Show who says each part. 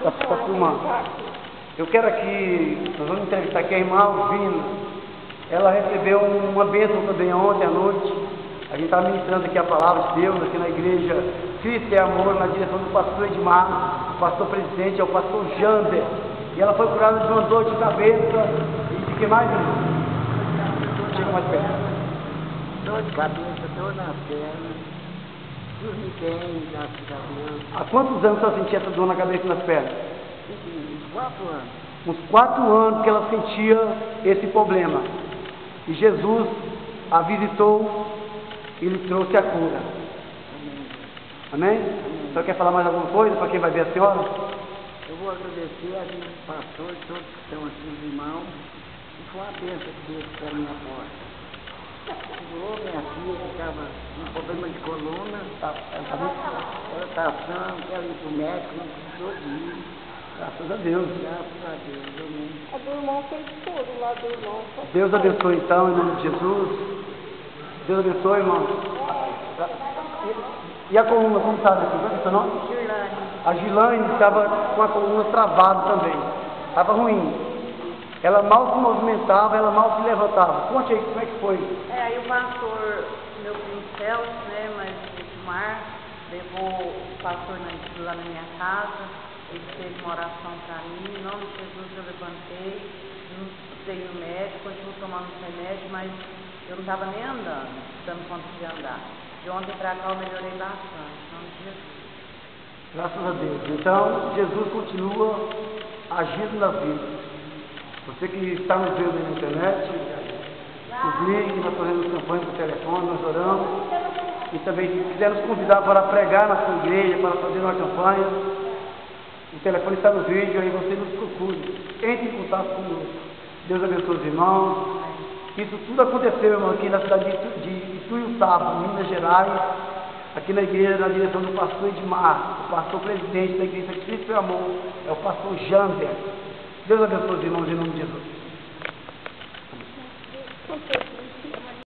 Speaker 1: Tá filmando. Eu quero aqui, nós vamos entrevistar aqui a irmã Alvina. Ela recebeu uma bênção também ontem à noite. A gente está ministrando aqui a palavra de Deus, aqui na igreja Cristo é Amor, na direção do pastor Edmar, o pastor presidente é o pastor Jander. E ela foi curada de uma dor de cabeça e de que mais, irmão? Chega mais perto.
Speaker 2: Dor de cabeça, dor nas pernas, dormir bem, graças a Deus.
Speaker 1: Há quantos anos ela sentia essa dor na cabeça e nas pernas?
Speaker 2: Uns 4 anos.
Speaker 1: Uns 4 anos que ela sentia esse problema. E Jesus a visitou e lhe trouxe a cura.
Speaker 2: Amém.
Speaker 1: Amém? A senhora quer falar mais alguma coisa para quem vai ver a senhora?
Speaker 2: Eu vou agradecer a gente, pastor, todos que estão aqui, os irmãos, e foi uma bênção que Deus para a minha porta. Segurou minha filha que estava com problema de coluna, ela está sã, quer ir para o médico, não precisou de ir.
Speaker 1: Graças a Deus.
Speaker 2: Graças a Deus, amém.
Speaker 3: A do irmão fez tudo lá do irmão.
Speaker 1: Deus abençoe então, em nome de Jesus. Deus abençoe, irmão. E a coluna, como está aqui? Qual é o seu nome?
Speaker 2: Girlane.
Speaker 1: A Gilane estava com a coluna travada também. Estava ruim. Ela mal se movimentava, ela mal se levantava. Conte aí, como é que foi?
Speaker 4: Aí o pastor, meu primo Celso, né, mas o Mar, levou o pastor lá na minha casa, ele fez uma oração para mim, em nome de Jesus eu levantei, não precisei no médico, continuo tomando remédio, mas eu não estava nem andando, dando conta de andar. De ontem para cá eu melhorei bastante, em nome de Jesus.
Speaker 1: Graças a Deus. Então, Jesus continua agindo nas vidas. Você que está nos vendo aí na internet, nos ligue, nós fazemos campanha por telefone, nós oramos. E também, se quiser nos convidar para pregar na sua igreja, para fazer uma campanha, o telefone está no vídeo, aí você nos procure. Entre em contato conosco. Deus abençoe os irmãos. Isso tudo aconteceu, irmão, aqui na cidade de Ituiutaba, Minas Gerais, aqui na igreja, na direção do pastor Edmar, o pastor presidente da igreja Cristo e Amor, é o pastor Jander. Deus abençoe os irmãos em nome de Jesus.